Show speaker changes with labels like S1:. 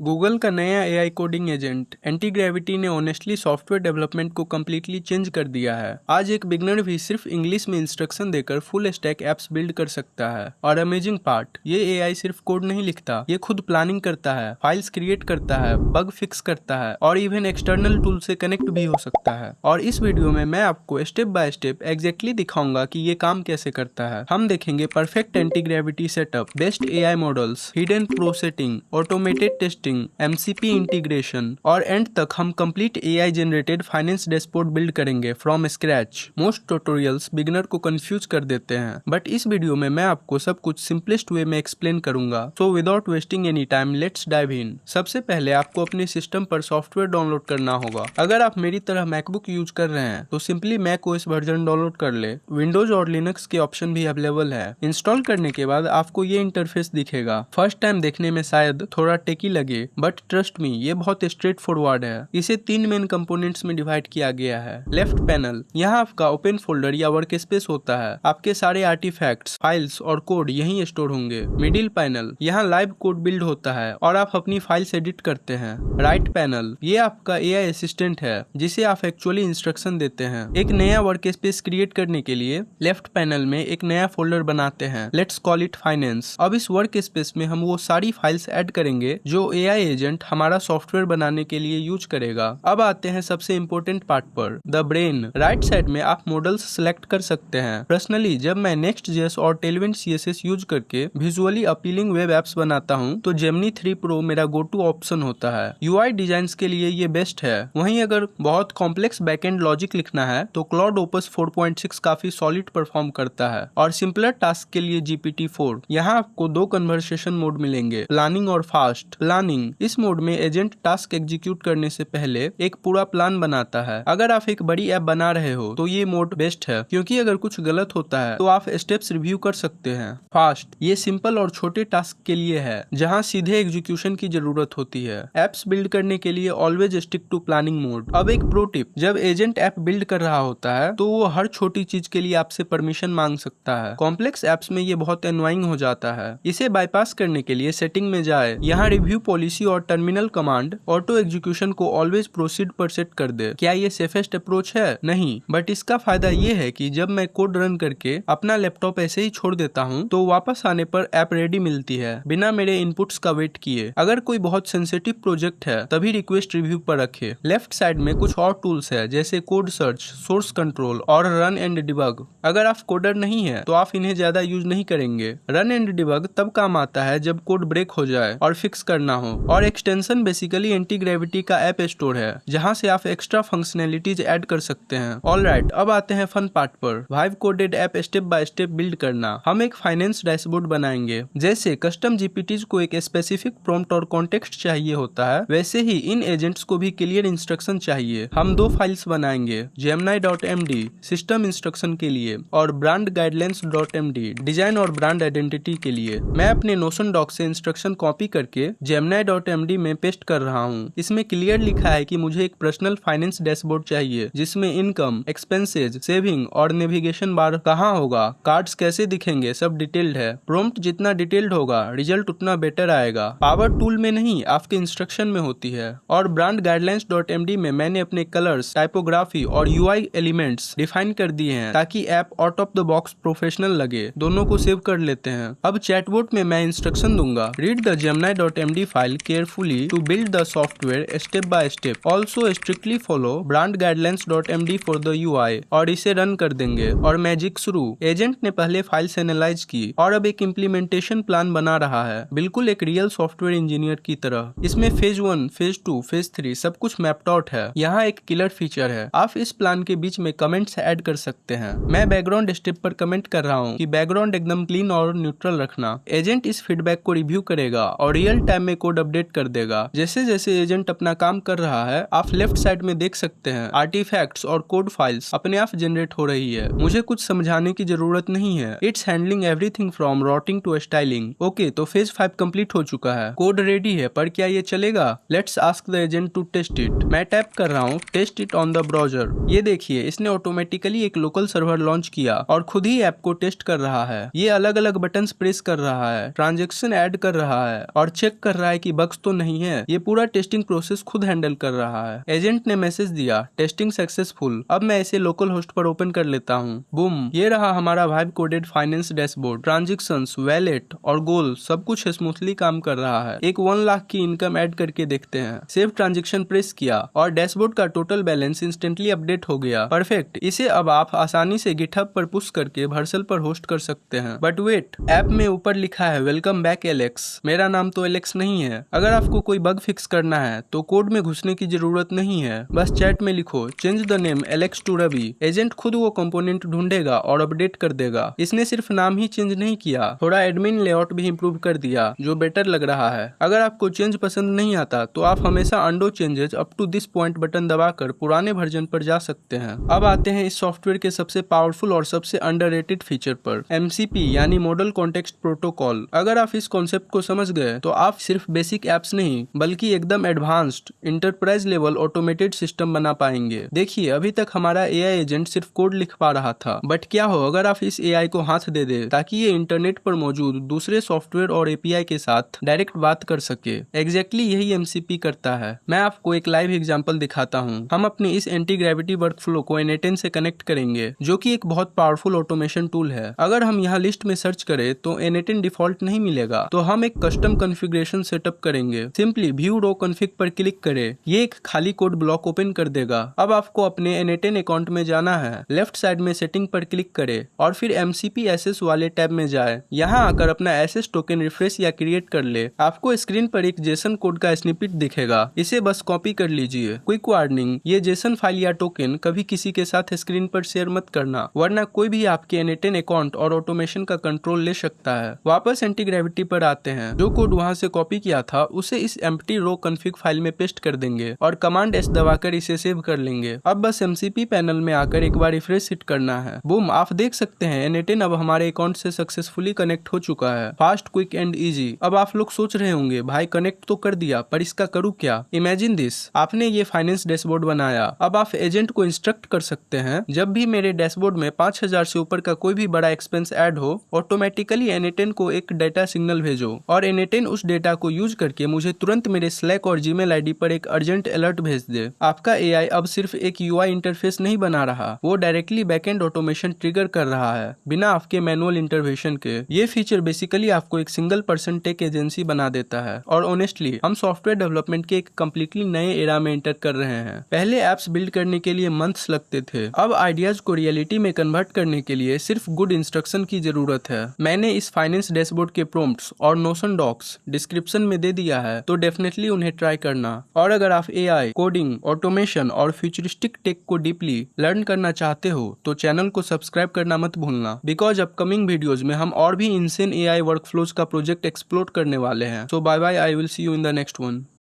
S1: Google का नया AI coding agent anti gravity ने ऑनेस्टली सॉफ्टवेयर डेवलपमेंट को कम्प्लीटली चेंज कर दिया है। आज एक बिगनर भी सिर्फ इंग्लिश में इंस्ट्रक्शन देकर फुल स्टैक एप्स बिल्ड कर सकता है। और अमेजिंग पार्ट, ये एआई सिर्फ कोड नहीं लिखता, ये खुद प्लानिंग करता है, फाइल्स क्रिएट करता है, बग फिक्स करता है और इवन एक्सटर्नल टूल से कनेक्ट भी हो सकता है। और इस वीडियो में मैं आपको स्टेप बाय स्टेप एग्जैक्टली दिखाऊंगा कि ये काम कैसे करता है। हम देखेंगे perfect anti gravity setup, best AI models, hidden pro setting, automated testing, MCP integration और एंड तक हम complete AI generated finance dashboard build करेंगे from scratch. Most tutorials beginner को कंफ्यूज कर देते हैं, बट इस वीडियो में मैं आपको सब कुछ सिंपलेस्ट वे में एक्सप्लेन करूंगा। So without wasting any time let's dive in. सबसे पहले आपको अपने सिस्टम पर सॉफ्टवेयर डाउनलोड करना होगा। अगर आप मेरी तरह मैकबुक यूज कर रहे हैं तो simply Mac OS version download कर ले। विंडोज और लिनक्स के ऑप्शन भी अवेलेबल है। इंस्टॉल करने के बाद आपको ये इंटरफेस दिखेगा। फर्स्ट टाइम देखने में शायद थोड़ा टेकी लगे, बट ट्रस्ट मी, ये बहुत स्ट्रेट फॉरवर्ड है। इसे 3 मेन कंपोनेंट्स में डिवाइड किया गया है। लेफ्ट पैनल, यहाँ आपका ओपन फोल्डर या वर्क स्पेस होता है। आपके सारे आर्टिफैक्ट्स, फाइल्स और कोड यहीं स्टोर होंगे। मिडिल पैनल, यहाँ लाइव कोड बिल्ड होता है और आप अपनी फाइल्स एडिट करते हैं। राइट पैनल, ये आपका एआई असिस्टेंट है जिसे आप एक्चुअली इंस्ट्रक्शन देते हैं। एक नया वर्क स्पेस क्रिएट करने के लिए लेफ्ट पैनल में एक नया फोल्डर बनाते हैं। Let's call it finance. अब इस वर्क स्पेस में हम वो सारी फाइल्स ऐड करेंगे जो एआई एजेंट हमारा सॉफ्टवेयर बनाने के लिए यूज करेगा। अब आते हैं सबसे इम्पोर्टेंट पार्ट पर, द ब्रेन। राइट साइड में आप मॉडल्स सेलेक्ट कर सकते हैं। पर्सनली जब मैं Next.js और Tailwind CSS यूज करके विजुअली अपीलिंग वेब एप्स बनाता हूं तो Gemini 3 Pro मेरा गो टू ऑप्शन होता है। यूआई डिजाइन के लिए ये बेस्ट है। वहीं अगर बहुत कॉम्प्लेक्स बैकएंड लॉजिक लिखना है तो क्लाउड ओपस 4.6 काफी सॉलिड परफॉर्म करता है। और सिंपलर टास्क के लिए GPT-4। यहाँ आपको 2 कन्वर्सेशन मोड मिलेंगे, प्लानिंग और फास्ट। प्लानिंग, इस मोड में एजेंट टास्क एग्जीक्यूट करने से पहले एक पूरा प्लान बनाता है। अगर आप एक बड़ी ऐप बना रहे हो तो ये मोड बेस्ट है, क्योंकि अगर कुछ गलत होता है तो आप स्टेप्स रिव्यू कर सकते हैं। फास्ट, ये सिंपल और छोटे टास्क के लिए है जहां सीधे एग्जीक्यूशन की जरूरत होती है। एप्स बिल्ड करने के लिए always stick to planning mode. अब एक प्रो टिप, जब एजेंट ऐप बिल्ड कर रहा होता है तो वो हर छोटी चीज के लिए आपसे परमिशन मांग सकता है। कॉम्प्लेक्स एप्स में ये बहुत एनोइंग हो जाता है। इसे बाईपास करने के लिए सेटिंग में जाए, यहाँ रिव्यू पॉलिसी और टर्मिनल कमांड ऑटो एग्जीक्यूशन को ऑलवेज प्रोसीड पर सेट कर दे। क्या ये सेफेस्ट अप्रोच है? नहीं, बट इसका फायदा ये है कि जब मैं कोड रन करके अपना लैपटॉप ऐसे ही छोड़ देता हूँ तो वापस आने पर ऐप रेडी मिलती है बिना मेरे इनपुट्स का वेट किए। अगर कोई बहुत सेंसिटिव प्रोजेक्ट है तभी रिक्वेस्ट रिव्यू पर रखे। लेफ्ट साइड में कुछ और टूल्स है जैसे कोड सर्च, सोर्स कंट्रोल और रन एंड डिबग। अगर आप कोडर नहीं है तो आप इन्हें ज्यादा यूज नहीं करेंगे। रन एंड डिबग तब काम आता है जब कोड ब्रेक हो जाए और फिक्स करना हो। और एक्सटेंशन बेसिकली एंटी ग्रेविटी का ऐप स्टोर है जहां से आप एक्स्ट्रा फंक्शनैलिटीज ऐड कर सकते हैं। ऑलराइट, अब आते हैं फन पार्ट पर, vibe coded app step by step build करना। हम एक फाइनेंस डैशबोर्ड बनाएंगे। जैसे कस्टम जीपीटीज को एक स्पेसिफिक प्रॉम्प्ट और कॉन्टेक्स्ट चाहिए होता है, वैसे ही इन एजेंट्स को भी क्लियर इंस्ट्रक्शन चाहिए। हम 2 फाइल्स बनाएंगे, gemini.md सिस्टम इंस्ट्रक्शन के लिए और brandguidelines.md डिजाइन और ब्रांड आइडेंटिटी के लिए। मैं अपने नोशन डॉक से इंस्ट्रक्शन कॉपी करके gemini.md में पेस्ट कर रहा हूँ। इसमें क्लियर लिखा है कि मुझे एक पर्सनल फाइनेंस डैशबोर्ड चाहिए जिसमें इनकम, एक्सपेंसेज, सेविंग और नेविगेशन बार कहाँ होगा, कार्ड्स कैसे दिखेंगे, सब डिटेल्ड है। प्रॉम्प्ट जितना डिटेल्ड होगा रिजल्ट उतना बेटर आएगा। पावर टूल में नहीं, आपके इंस्ट्रक्शन में होती है। और ब्रांड गाइडलाइंस.md में मैंने अपने कलर्स, टाइपोग्राफी और यूआई एलिमेंट्स डिफाइन कर दिए हैं ताकि app out of the box professional लगे। दोनों को सेव कर लेते हैं। अब चैटबॉट में मैं इंस्ट्रक्शन दूंगा, read the gemini.md file carefully to build the software step by step. Also strictly follow brand guidelines for the UI. और इसे रन कर देंगे और मैजिक शुरू। एजेंट ने पहले फाइल्स एनालाइज की और अब एक इम्प्लीमेंटेशन प्लान बना रहा है, बिल्कुल एक रियल सॉफ्टवेयर इंजीनियर की तरह। इसमें फेज 1, फेज 2, फेज 3 सब कुछ मैप्ड आउट है। यहाँ एक किलर फीचर है, आप इस प्लान के बीच में कमेंट्स ऐड कर सकते हैं। मैं बैकग्राउंड स्टेप पर कमेंट कर रहा हूँ कि बैकग्राउंड एकदम क्लीन और न्यूट्रल रखना। एजेंट इस फीडबैक को रिव्यू करेगा और रियल टाइम में कोड अपडेट कर देगा। जैसे जैसे एजेंट अपना काम कर रहा है आप लेफ्ट साइड में देख सकते हैं आर्टिफैक्ट्स और कोड फाइल्स अपने आप जनरेट हो रही है। मुझे कुछ समझाने की जरूरत नहीं है, it's handling everything from routing to styling. Okay, तो फेज 5 कंप्लीट हो चुका है, कोड रेडी है, पर क्या ये चलेगा? Let's ask the agent to test it. मैं टैप कर रहा हूँ test it on the browser. ये देखिए, इसने ऑटोमेटिकली एक लोकल सर्वर लॉन्च किया और खुद ही ऐप को टेस्ट कर रहा है। ये अलग अलग बटन्स प्रेस कर रहा है, ट्रांजेक्शन ऐड कर रहा है और चेक कर रहा है कि कि बग्स तो नहीं है, ये पूरा टेस्टिंग प्रोसेस खुद हैंडल कर रहा है। एजेंट ने मैसेज दिया, टेस्टिंग सक्सेसफुल। अब मैं इसे लोकल होस्ट पर ओपन कर लेता हूँ। बूम, ये रहा हमारा vibe coded finance dashboard. Transactions, wallet और गोल सब कुछ स्मूथली काम कर रहा है। एक 1 लाख की इनकम ऐड करके देखते हैं। सेव ट्रांजेक्शन प्रेस किया और डैशबोर्ड का टोटल बैलेंस इंस्टेंटली अपडेट हो गया। परफेक्ट। इसे अब आप आसानी से गिटहब पर पुश करके वर्सल पर होस्ट कर सकते हैं। बट वेट, ऐप में ऊपर लिखा है वेलकम बैक एलेक्स। मेरा नाम तो एलेक्स नहीं है। अगर आपको कोई बग फिक्स करना है तो कोड में घुसने की जरूरत नहीं है, बस चैट में लिखो change the name Alex to Ravi. Agent खुद वो कंपोनेंट ढूंढेगा और अपडेट कर देगा। इसने सिर्फ नाम ही चेंज नहीं किया, थोड़ा एडमिन लेआउट भी इंप्रूव कर दिया जो बेटर लग रहा है। अगर आपको चेंज पसंद नहीं आता तो आप हमेशा undo changes up to this point button दबाकर पुराने वर्जन पर जा सकते हैं। अब आते हैं इस सॉफ्टवेयर के सबसे पावरफुल और सबसे अंडररेटेड फीचर पर, MCP यानी मॉडल कॉन्टेक्स्ट प्रोटोकॉल। अगर आप इस कॉन्सेप्ट को समझ गए तो आप सिर्फ बेसिक एप्स नहीं बल्कि एकदम advanced enterprise level automated system बना पाएंगे। देखिए, अभी तक हमारा AI एजेंट सिर्फ कोड लिख पा रहा था, बट क्या हो अगर आप इस AI को हाथ दे दे ताकि ये इंटरनेट पर मौजूद दूसरे सॉफ्टवेयर और API के साथ डायरेक्ट बात कर सके। एग्जैक्टली यही MCP करता है। मैं आपको एक लाइव एग्जांपल दिखाता हूँ। हम अपने इस एंटी ग्रेविटी वर्कफ्लो को n8n से कनेक्ट करेंगे, जो कि एक बहुत पावरफुल ऑटोमेशन टूल है। अगर हम यहाँ लिस्ट में सर्च करें तो n8n डिफॉल्ट नहीं मिलेगा, तो हम एक कस्टम कॉन्फ़िगरेशन सेटअप करेंगे। सिंपली व्यू रो कॉन्फ़िग पर क्लिक करें, ये एक खाली कोड ब्लॉक ओपन कर देगा। अब आपको अपने n8n अकाउंट में जाना है, लेफ्ट साइड में सेटिंग पर क्लिक करें और फिर MCP एसेस वाले टैब में जाए। यहाँ आकर अपना एसेस टोकन रिफ्रेश या क्रिएट कर ले। आपको स्क्रीन पर एक जेसन कोड का स्निपेट दिखेगा, इसे बस कॉपी कर लीजिए। क्विक वार्निंग, ये जेसन फाइल या टोकन कभी किसी के साथ स्क्रीन पर शेयर मत करना, वरना कोई भी आपके n8n अकाउंट और ऑटोमेशन का कंट्रोल ले सकता है। वापस एंटी ग्रेविटी पर आते हैं। जो कोड वहां से कॉपी किया था उसे इस एम्प्टी रो कॉन्फ़िग फाइल में पेस्ट कर देंगे और कमांड S दबाकर इसे सेव कर लेंगे। अब बस MCP पैनल में आकर एक बार रिफ्रेश हिट करना है। बूम, आप देख सकते हैं n8n अब हमारे अकाउंट से सक्सेसफुली कनेक्ट हो चुका है। Fast, quick and easy. अब आप लोग सोच रहे होंगे भाई कनेक्ट तो कर दिया पर इसका करूँ क्या? इमेजिन दिस, आपने ये फाइनेंस डैशबोर्ड बनाया। अब आप एजेंट को इंस्ट्रक्ट कर सकते हैं जब भी मेरे डैशबोर्ड में 5000 से ऊपर का कोई भी बड़ा एक्सपेंस ऐड हो, ऑटोमेटिकली n8n को एक डाटा सिग्नल भेजो और n8n उस डेटा को यूज करके मुझे तुरंत मेरे स्लैक और जीमेल आईडी पर एक अर्जेंट अलर्ट भेज दे। आपका AI अब सिर्फ एक UI इंटरफेस नहीं बना रहा, वो डायरेक्टली बैकएंड ऑटोमेशन ट्रिगर कर रहा है बिना आपके मैनुअल इंटरवेंशन के। ये फीचर बेसिकली आपको एक सिंगल पर्सन टेक एजेंसी बना देता है और ऑनेस्टली हम सॉफ्टवेयर डेवलपमेंट के एक कम्प्लीटली नए एरा में एंटर कर रहे हैं। पहले एप्स बिल्ड करने के लिए मंथ्स लगते थे, अब आइडियाज को रियलिटी में कन्वर्ट करने के लिए सिर्फ गुड इंस्ट्रक्शन की जरूरत है। मैंने इस फाइनेंस डैशबोर्ड के प्रॉम्प्ट्स और नोशन डॉक्स डिस्क्रिप्शन में दे दिया है, तो डेफिनेटली उन्हें ट्राई करना। और अगर आप AI, कोडिंग, ऑटोमेशन और फ्यूचरिस्टिक टेक को डीपली लर्न करना चाहते हो तो चैनल को सब्सक्राइब करना मत भूलना, बिकॉज अपकमिंग वीडियोज में हम और भी इंसेन AI वर्कफ्लोज का प्रोजेक्ट एक्सप्लोर करने वाले हैं। So bye bye, I will see you in the next one.